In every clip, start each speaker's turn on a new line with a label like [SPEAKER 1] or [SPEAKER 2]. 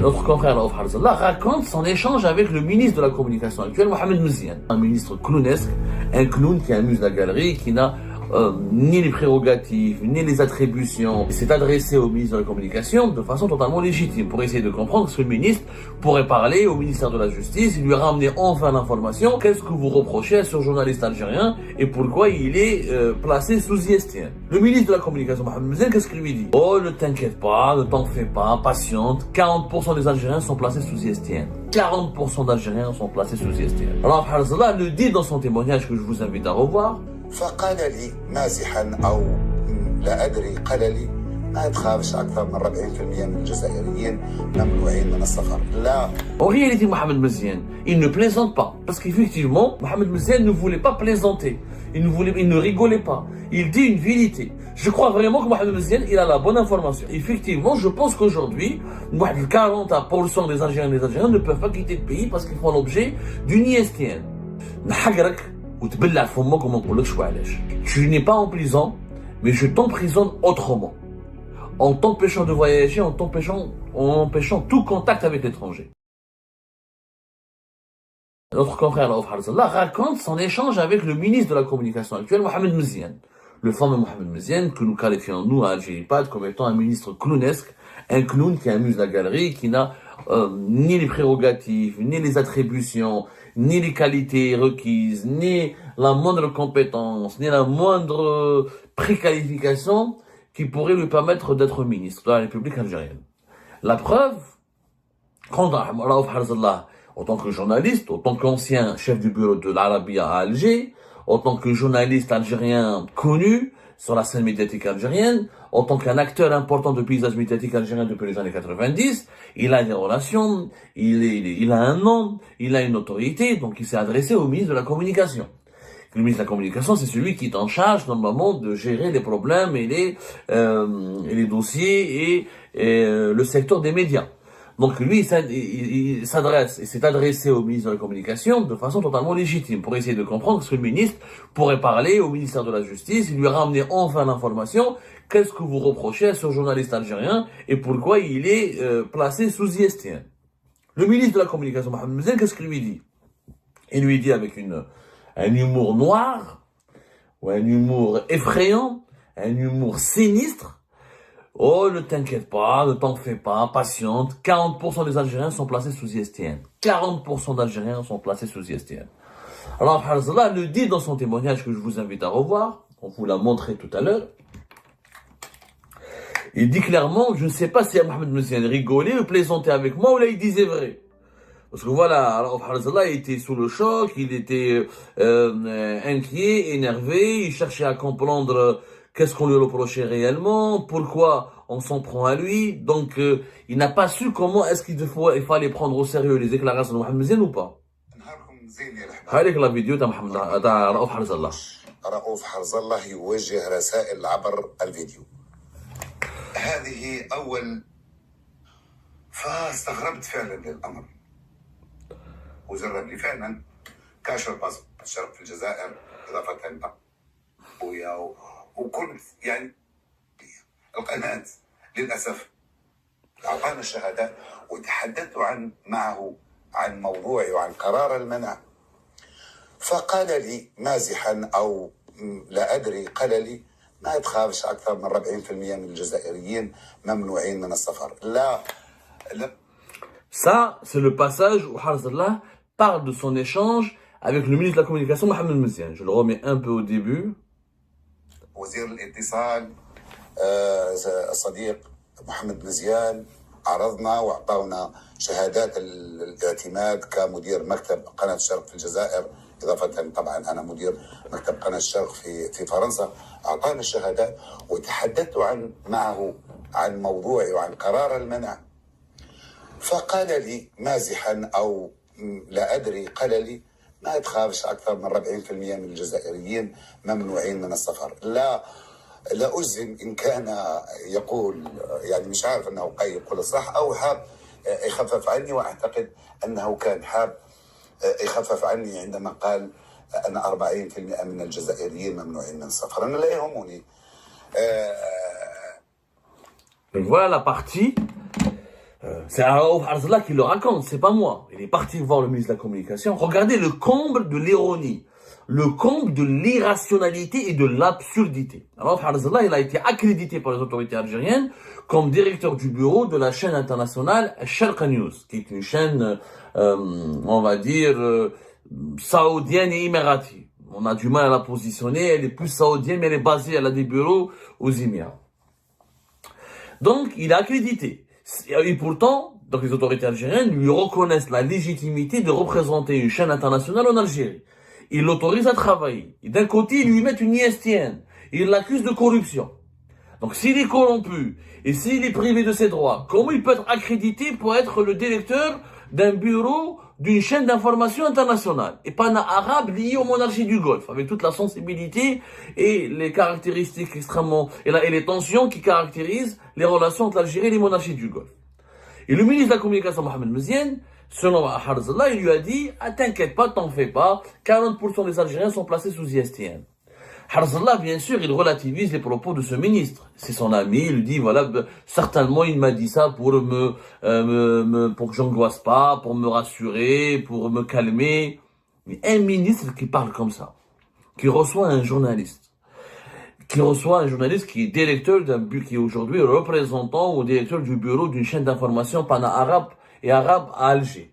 [SPEAKER 1] Notre confrère Raouf Harzallah raconte son échange avec le ministre de la Communication actuel, Mohamed Mziane. Un ministre clownesque, un clown qui amuse la galerie, qui n'a ni les prérogatives, ni les attributions. Il s'est adressé au ministre de la Communication de façon totalement légitime pour essayer de comprendre ce que le ministre pourrait parler au ministère de la Justice. Il lui a ramené enfin l'information. Qu'est-ce que vous reprochez à ce journaliste algérien et pourquoi il est placé sous ISTN? Le ministre de la Communication, Mohamed Mziane, qu'est-ce qu'il lui dit? Oh, ne t'inquiète pas, ne t'en fais pas, patiente. 40% des Algériens sont placés sous ISTN. 40% d'Algériens sont placés sous ISTN. Alors, Harzallah le dit dans son témoignage que je vous invite à revoir.
[SPEAKER 2] فقال لي مازحا أو لا أدري قال لي ما تخافش أكثر من 40% من الجزائريين ممنوعين من السفر. لا.
[SPEAKER 1] En réalité, Mohamed Mziane, il ne plaisante pas. Parce qu'effectivement, Mohamed Mziane ne voulait pas plaisanter. Il ne rigolait pas. Il dit une vérité. Je crois vraiment que Mohamed Mziane, il a la bonne information. Effectivement, je pense qu'aujourd'hui, 40% des Algériens et des Algériens ne peuvent pas quitter le pays parce qu'ils font l'objet d'une ISTN. Tu n'es pas en prison, mais je t'emprisonne autrement. En t'empêchant de voyager, en empêchant tout contact avec l'étranger. Notre confrère Raouf Harzallah raconte son échange avec le ministre de la Communication actuel, Mohamed Mziane. Le fameux Mohamed Mziane, que nous qualifions nous à Algéripad comme étant un ministre clownesque, un clown qui amuse la galerie, qui n'a ni les prérogatives, ni les attributions, ni les qualités requises, ni la moindre compétence, ni la moindre préqualification qui pourrait lui permettre d'être ministre de la République algérienne. La preuve, quand Raouf Harzallah, en tant que journaliste, en tant qu'ancien chef du bureau de l'Arabia à Alger, en tant que journaliste algérien connu sur la scène médiatique algérienne, en tant qu'un acteur important du paysage médiatique algérien depuis les années 90, il a des relations, il a un nom, il a une autorité, donc il s'est adressé au ministre de la Communication. Le ministre de la Communication, c'est celui qui est en charge, normalement, de gérer les problèmes et les dossiers et le secteur des médias. Donc lui, il s'est adressé au ministre de la Communication de façon totalement légitime pour essayer de comprendre ce que le ministre pourrait parler au ministère de la Justice. Il lui a ramené enfin l'information. Qu'est-ce que vous reprochez à ce journaliste algérien et pourquoi il est placé sous ISTN? Le ministre de la Communication, Mohamed Mziane, qu'est-ce qu'il lui dit? Il lui dit avec un humour noir, ou un humour effrayant, un humour sinistre. Oh, ne t'inquiète pas, ne t'en fais pas, patiente. 40% des Algériens sont placés sous ISTN. 40% d'Algériens sont placés sous ISTN. Alors, Harzallah le dit dans son témoignage que je vous invite à revoir. On vous l'a montré tout à l'heure. Il dit clairement, je ne sais pas si Mohamed Mziane rigolait ou plaisantait avec moi ou là il disait vrai. Parce que voilà, alors Harzallah était sous le choc, il était inquiet, énervé, il cherchait à comprendre qu'est-ce qu'on lui reprochait réellement, pourquoi on s'en prend à lui. Donc il n'a pas su comment est-ce qu'il fallait prendre au sérieux les déclarations de Mohamed Mziane ou pas. هذيك la vidéo تاع رؤوف حرز الله.
[SPEAKER 2] رؤوف حرز الله يوجه رسائل عبر الفيديو. هذه أول فاستغربت فعلا للأمر وجرب لي فعلا كاش الباسبور الشرق في الجزائر إضافة وكنت يعني القناة للأسف أعطانا الشهادات وتحدثت معه عن موضوعي وعن قرار المنع فقال لي مازحا أو لا أدري قال لي ما تخافش أكثر من 40% من الجزائريين ممنوعين من السفر. لا.
[SPEAKER 1] Ça, c'est le passage où Harzallah parle de son échange avec le ministre de la Communication, Mohamed Mziane. Je le remets un peu au début.
[SPEAKER 2] وزير الاتصال الصديق محمد مزيان عرضنا وأعطانا شهادات الاعتماد كمدير مكتب قناة الشرق في الجزائر إضافة طبعا أنا مدير مكتب قناة الشرق في فرنسا أعطانا الشهادات وتحدثت معه عن موضوعي وعن قرار المنع فقال لي مازحا أو لا أدري قال لي ما تخافش أكثر من 40% من الجزائريين ممنوعين من السفر. لا أجزم إن كان يقول يعني مش عارف أنه يقول الصح أو حاب يخفف عني وأعتقد أنه كان حاب يخفف عني عندما قال أن 40% من الجزائريين ممنوعين من السفر. أنا لا يهمني.
[SPEAKER 1] Donc voilà la partie C'est Raouf Arzallah qui le raconte, c'est pas moi. Il est parti voir le ministre de la Communication. Regardez le comble de l'ironie, le comble de l'irrationalité et de l'absurdité. Raouf Arzallah, il a été accrédité par les autorités algériennes comme directeur du bureau de la chaîne internationale Sharq News, qui est une chaîne, on va dire, saoudienne et émiratie. On a du mal à la positionner, elle est plus saoudienne, mais elle est basée, elle a des bureaux aux Émirats. Donc, il est accrédité. Et pourtant, donc les autorités algériennes lui reconnaissent la légitimité de représenter une chaîne internationale en Algérie. Ils l'autorisent à travailler. Et d'un côté, ils lui mettent une ISTN. Ils l'accusent de corruption. Donc s'il est corrompu et s'il est privé de ses droits, comment il peut être accrédité pour être le directeur d'un bureau d'une chaîne d'information internationale et pana-arabe liée aux monarchies du Golfe, avec toute la sensibilité et les caractéristiques extrêmement, et les tensions qui caractérisent les relations entre l'Algérie et les monarchies du Golfe. Et le ministre de la Communication, Mohamed Mziane, selon Arzallah, il lui a dit, ah, t'inquiète pas, t'en fais pas, 40% des Algériens sont placés sous ISTN. Arzallah, bien sûr, il relativise les propos de ce ministre. C'est son ami, il lui dit, voilà, certainement il m'a dit ça pour pour que j'angoisse pas, pour me rassurer, pour me calmer. Mais un ministre qui parle comme ça, qui reçoit un journaliste, qui est directeur qui est aujourd'hui représentant ou directeur du bureau d'une chaîne d'information pana-arabe et arabe à Alger,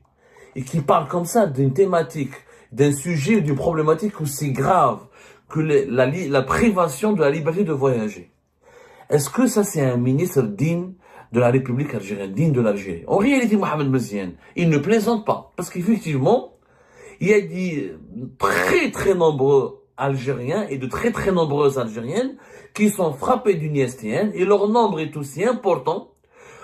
[SPEAKER 1] et qui parle comme ça d'une thématique, d'un sujet, d'une problématique aussi grave, que la privation de la liberté de voyager. Est-ce que ça c'est un ministre digne de la République algérienne, digne de l'Algérie? En réalité, Mohamed Mziane, il ne plaisante pas. Parce qu'effectivement, il y a des très très nombreux Algériens et de très très nombreuses Algériennes qui sont frappés d'une ISTN et leur nombre est aussi important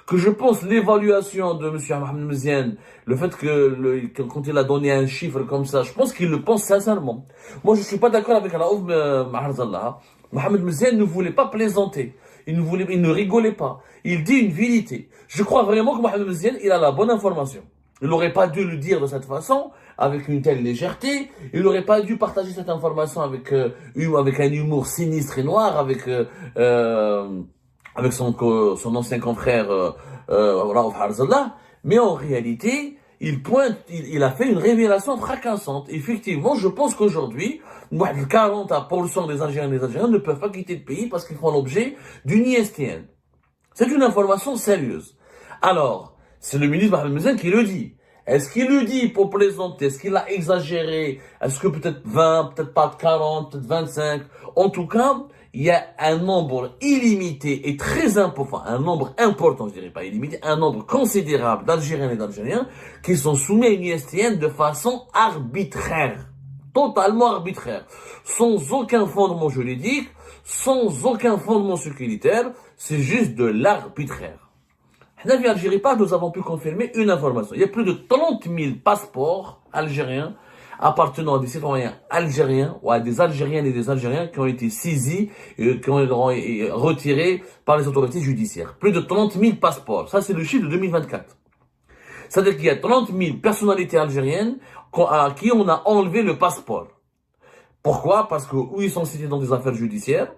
[SPEAKER 1] que je pense l'évaluation de M. Mohamed Mziane, le fait que quand il a donné un chiffre comme ça, je pense qu'il le pense sincèrement. Moi, je suis pas d'accord avec Raouf Arzallah. Mohamed Mziane ne voulait pas plaisanter. Il ne rigolait pas. Il dit une vérité. Je crois vraiment que Mohamed Mziane, il a la bonne information. Il n'aurait pas dû le dire de cette façon, avec une telle légèreté. Il n'aurait pas dû partager cette information avec un humour sinistre et noir, avec son ancien confrère Raouf Arzallah, mais en réalité, il a fait une révélation fracassante. Effectivement, je pense qu'aujourd'hui, 40% des Algériens et des Algériens ne peuvent pas quitter le pays parce qu'ils font l'objet d'une ISTN. C'est une information sérieuse. Alors, c'est le ministre Mohamed Mziane qui le dit. Est-ce qu'il le dit pour plaisanter? Est-ce qu'il a exagéré? Est-ce que peut-être 20, peut-être pas 40, peut-être 25? En tout cas, il y a un nombre illimité et très important, un nombre important, je dirais pas illimité, un nombre considérable d'Algériens et d'Algériens qui sont soumis à une ISTN de façon arbitraire. Totalement arbitraire. Sans aucun fondement juridique, sans aucun fondement sécuritaire, c'est juste de l'arbitraire. En Algérie, nous avons pu confirmer une information. Il y a plus de 30 000 passeports algériens appartenant à des citoyens algériens ou à des Algériennes et des Algériens qui ont été saisis et qui ont été retirés par les autorités judiciaires. Plus de 30 000 passeports. Ça, c'est le chiffre de 2024. C'est-à-dire qu'il y a 30 000 personnalités algériennes à qui on a enlevé le passeport. Pourquoi? Parce que ou ils sont cités dans des affaires judiciaires,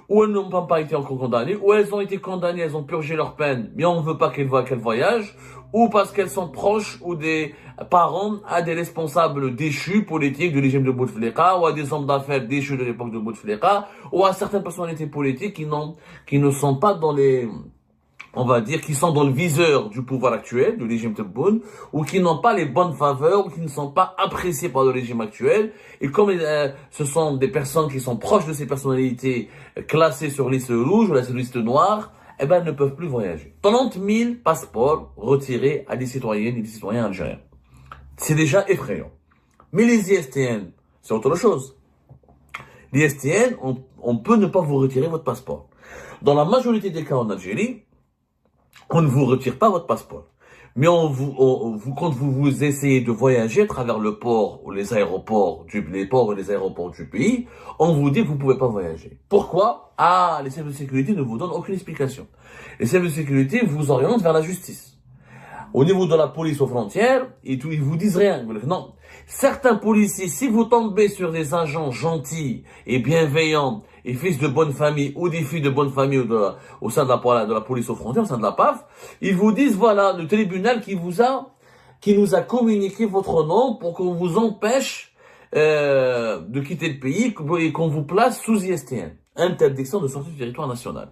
[SPEAKER 1] ou elles n'ont pas été encore condamnées, ou elles ont été condamnées, elles ont purgé leur peine, mais on ne veut pas qu'elles voyagent, ou parce qu'elles sont proches ou des parents à des responsables déchus politiques du régime de Bouteflika, ou à des hommes d'affaires déchus de l'époque de Bouteflika, ou à certaines personnalités politiques qui ne sont pas dans les, on va dire, qui sont dans le viseur du pouvoir actuel, du régime Tebboune, ou qui n'ont pas les bonnes faveurs, ou qui ne sont pas appréciés par le régime actuel. Et comme ce sont des personnes qui sont proches de ces personnalités classées sur liste rouge ou la liste noire, eh ben, elles ne peuvent plus voyager. 30 000 passeports retirés à des citoyennes et des citoyens algériens. C'est déjà effrayant. Mais les ISTN, c'est autre chose. Les ISTN, on peut ne pas vous retirer votre passeport. Dans la majorité des cas en Algérie, on ne vous retire pas votre passeport. Mais quand vous essayez de voyager à travers le port ou les aéroports du pays, on vous dit que vous ne pouvez pas voyager. Pourquoi? Ah, les services de sécurité ne vous donnent aucune explication. Les services de sécurité vous orientent vers la justice. Au niveau de la police aux frontières, ils vous disent rien. Non. Certains policiers, si vous tombez sur des agents gentils et bienveillants et fils de bonne famille ou des filles de bonne famille au sein de la police aux frontières, au sein de la PAF, ils vous disent voilà, le tribunal qui nous a communiqué votre nom pour qu'on vous empêche de quitter le pays et qu'on vous place sous ISTN, interdiction de sortie du territoire national.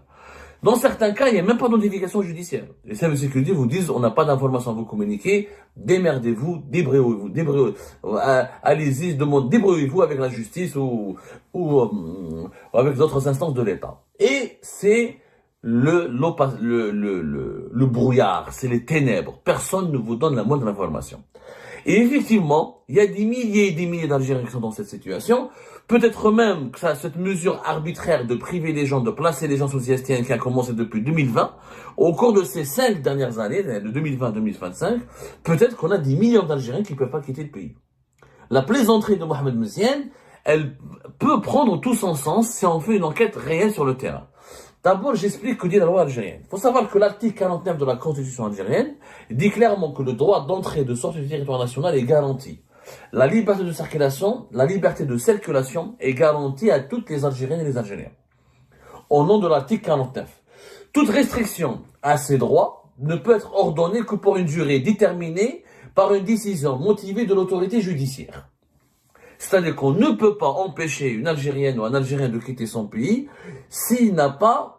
[SPEAKER 1] Dans certains cas, il n'y a même pas de notification judiciaire. Les services de sécurité vous disent, on n'a pas d'informations à vous communiquer, démerdez-vous, débrouillez-vous, allez-y, débrouillez-vous avec la justice ou avec d'autres instances de l'État. Et c'est le brouillard, c'est les ténèbres. Personne ne vous donne la moindre information. Et effectivement, il y a des milliers et des milliers d'Algériens qui sont dans cette situation. Peut-être même que cette mesure arbitraire de priver les gens, de placer les gens sous ISTN qui a commencé depuis 2020, au cours de ces 5 dernières années, de 2020 à 2025, peut-être qu'on a des millions d'Algériens qui ne peuvent pas quitter le pays. La plaisanterie de Mohamed Mziane, elle peut prendre tout son sens si on fait une enquête réelle sur le terrain. D'abord, j'explique que dit la loi algérienne. Il faut savoir que l'article 49 de la Constitution algérienne dit clairement que le droit d'entrée et de sortie du territoire national est garanti. La liberté de circulation est garantie à toutes les Algériennes et les Algériens. Au nom de l'article 49. Toute restriction à ces droits ne peut être ordonnée que pour une durée déterminée par une décision motivée de l'autorité judiciaire. C'est-à-dire qu'on ne peut pas empêcher une Algérienne ou un Algérien de quitter son pays s'il n'y a pas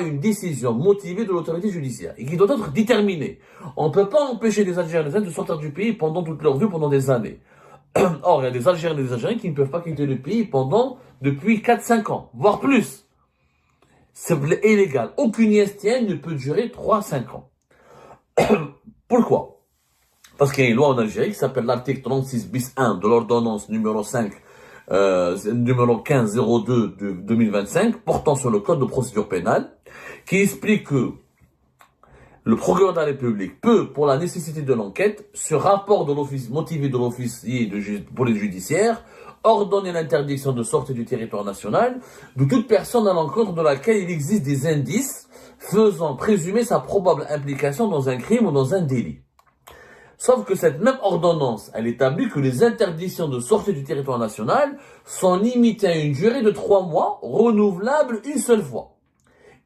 [SPEAKER 1] une décision motivée de l'autorité judiciaire et qui doit être déterminée. On ne peut pas empêcher les Algériens de sortir du pays pendant toute leur vie, pendant des années. Or, il y a des Algériens et des Algériens qui ne peuvent pas quitter le pays depuis 4-5 ans, voire plus. C'est illégal. Aucune ISTN ne peut durer 3-5 ans. Pourquoi? Parce qu'il y a une loi en Algérie qui s'appelle l'article 36 bis 1 de l'ordonnance numéro 1502 de 2025 portant sur le code de procédure pénale qui explique que le procureur de la République peut, pour la nécessité de l'enquête, sur rapport de l'office motivé de l'officier de police judiciaire, ordonner l'interdiction de sortie du territoire national de toute personne à l'encontre de laquelle il existe des indices faisant présumer sa probable implication dans un crime ou dans un délit. Sauf que cette même ordonnance, elle établit que les interdictions de sortie du territoire national sont limitées à une durée de 3 mois, renouvelable une seule fois,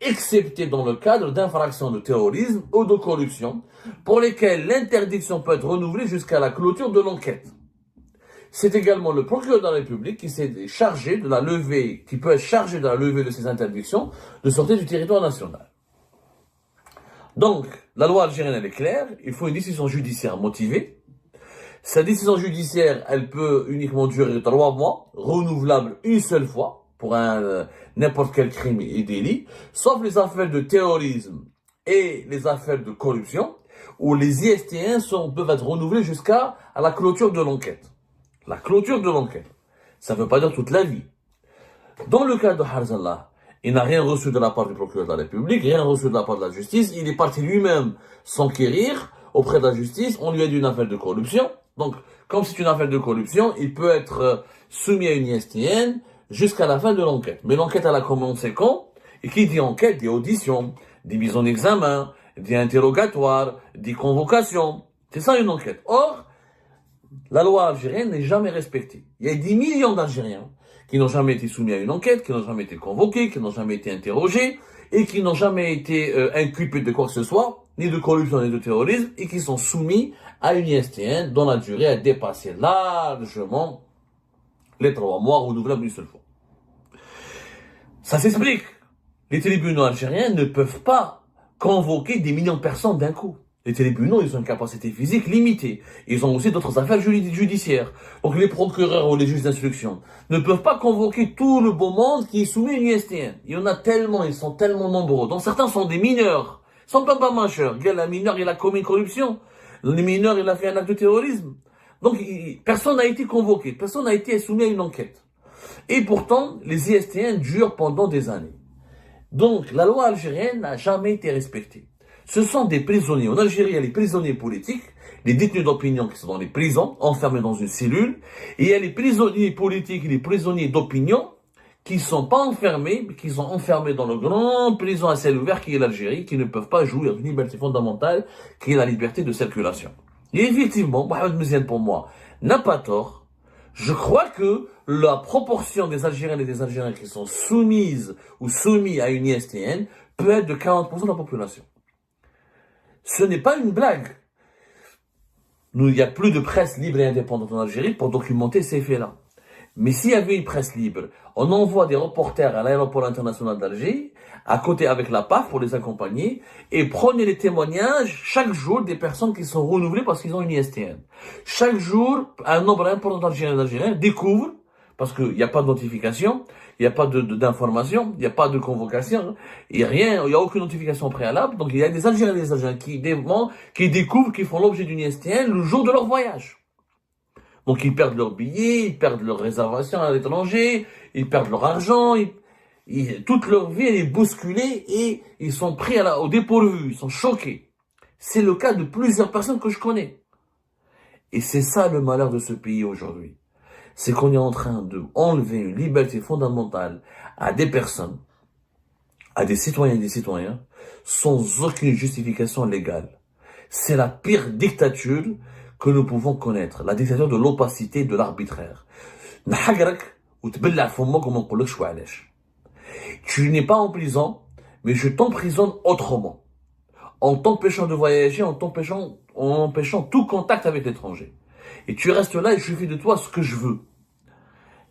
[SPEAKER 1] excepté dans le cadre d'infractions de terrorisme ou de corruption, pour lesquelles l'interdiction peut être renouvelée jusqu'à la clôture de l'enquête. C'est également le procureur de la République qui peut être chargé de la levée de ces interdictions de sortie du territoire national. Donc, la loi algérienne, elle est claire, il faut une décision judiciaire motivée. Cette décision judiciaire, elle peut uniquement durer 3 mois, renouvelable une seule fois, pour n'importe quel crime et délit, sauf les affaires de terrorisme et les affaires de corruption, où les ISTN peuvent être renouvelés jusqu'à la clôture de l'enquête. La clôture de l'enquête. Ça ne veut pas dire toute la vie. Dans le cas de Harzallah, il n'a rien reçu de la part du procureur de la République, rien reçu de la part de la justice. Il est parti lui-même s'enquérir auprès de la justice. On lui a dit une affaire de corruption. Donc, comme c'est une affaire de corruption, il peut être soumis à une ISTN jusqu'à la fin de l'enquête. Mais l'enquête, elle a commencé quand? Et qui dit enquête, dit audition, dit mise en examen, dit interrogatoire, dit convocation. C'est ça une enquête. Or, la loi algérienne n'est jamais respectée. Il y a des millions d'Algériens qui n'ont jamais été soumis à une enquête, qui n'ont jamais été convoqués, qui n'ont jamais été interrogés, et qui n'ont jamais été inculpés de quoi que ce soit, ni de corruption, ni de terrorisme, et qui sont soumis à une ISTN dont la durée a dépassé largement les 3 mois renouvelables une seule fois. Ça s'explique. Les tribunaux algériens ne peuvent pas convoquer des millions de personnes d'un coup. Les tribunaux, ils ont une capacité physique limitée. Ils ont aussi d'autres affaires judiciaires. Donc les procureurs ou les juges d'instruction ne peuvent pas convoquer tout le beau monde qui est soumis à une ISTN. Il y en a tellement, ils sont tellement nombreux. Donc certains sont des mineurs. Ils sont pas majeurs. Un mineur, il a commis une corruption. Le mineur, il a fait un acte de terrorisme. Donc personne n'a été convoqué. Personne n'a été soumis à une enquête. Et pourtant, les ISTN durent pendant des années. Donc la loi algérienne n'a jamais été respectée. Ce sont des prisonniers. En Algérie, il y a les prisonniers politiques, les détenus d'opinion qui sont dans les prisons, enfermés dans une cellule. Et il y a les prisonniers politiques et les prisonniers d'opinion qui ne sont pas enfermés, mais qui sont enfermés dans le grand prison à ciel ouvert qui est l'Algérie, qui ne peuvent pas jouir d'une liberté fondamentale qui est la liberté de circulation. Et effectivement, Mohamed Mziane, pour moi, n'a pas tort. Je crois que la proportion des Algériennes et des Algériens qui sont soumises ou soumis à une ISTN peut être de 40% de la population. Ce n'est pas une blague. Nous, il n'y a plus de presse libre et indépendante en Algérie pour documenter ces faits-là. Mais s'il y avait une presse libre, on envoie des reporters à l'aéroport international d'Alger, à côté avec la PAF pour les accompagner, et prenez les témoignages chaque jour des personnes qui sont renouvelées parce qu'ils ont une ISTN. Chaque jour, un nombre important d'Algériens découvrent, parce qu'il n'y a pas de notification, il n'y a pas d'information, il n'y a pas de convocation, il n'y a rien, il n'y a aucune notification préalable, donc il y a des Algériens et des Algériens qui découvrent qu'ils font l'objet d'une ISTN le jour de leur voyage. Donc ils perdent leurs billets, ils perdent leur réservation à l'étranger, ils perdent leur argent, toute leur vie elle est bousculée et ils sont pris au dépourvu, ils sont choqués. C'est le cas de plusieurs personnes que je connais. Et c'est ça le malheur de ce pays aujourd'hui. C'est qu'on est en train de enlever une liberté fondamentale à des personnes, à des citoyens et des citoyens, sans aucune justification légale. C'est la pire dictature que nous pouvons connaître, la dictature de l'opacité et de l'arbitraire. Tu n'es pas en prison, mais je t'emprisonne autrement. En t'empêchant de voyager, en empêchant tout contact avec l'étranger. Et tu restes là et je fais de toi ce que je veux.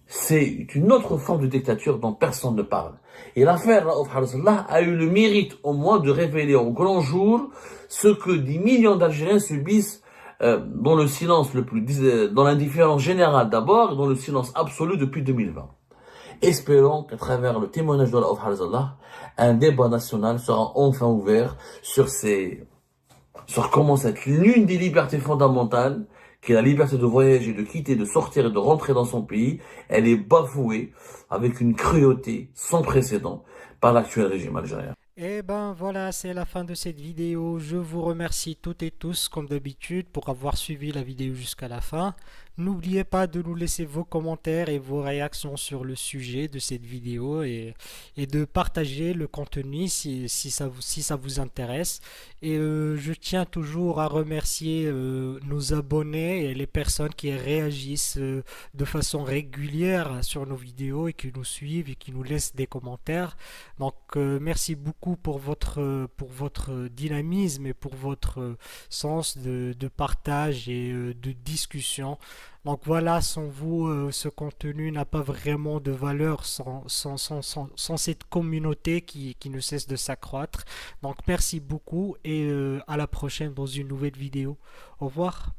[SPEAKER 1] C'est une autre forme de dictature dont personne ne parle. Et l'affaire Raouf Harzellah a eu le mérite au moins de révéler au grand jour ce que des millions d'Algériens subissent dans le silence dans l'indifférence générale d'abord et dans le silence absolu depuis 2020. Espérons qu'à travers le témoignage de Raouf Harzellah, un débat national sera enfin ouvert sur comment cette l'une des libertés fondamentales, qui est la liberté de voyager, de quitter, de sortir et de rentrer dans son pays, elle est bafouée avec une cruauté sans précédent par l'actuel régime algérien.
[SPEAKER 3] Et ben voilà, c'est la fin de cette vidéo. Je vous remercie toutes et tous, comme d'habitude, pour avoir suivi la vidéo jusqu'à la fin. N'oubliez pas de nous laisser vos commentaires et vos réactions sur le sujet de cette vidéo et de partager le contenu si ça vous intéresse. Et je tiens toujours à remercier nos abonnés et les personnes qui réagissent de façon régulière sur nos vidéos et qui nous suivent et qui nous laissent des commentaires. Donc merci beaucoup pour votre dynamisme et pour votre sens de partage et de discussion. Donc voilà, sans vous, ce contenu n'a pas vraiment de valeur sans cette communauté qui ne cesse de s'accroître. Donc merci beaucoup et à la prochaine dans une nouvelle vidéo. Au revoir.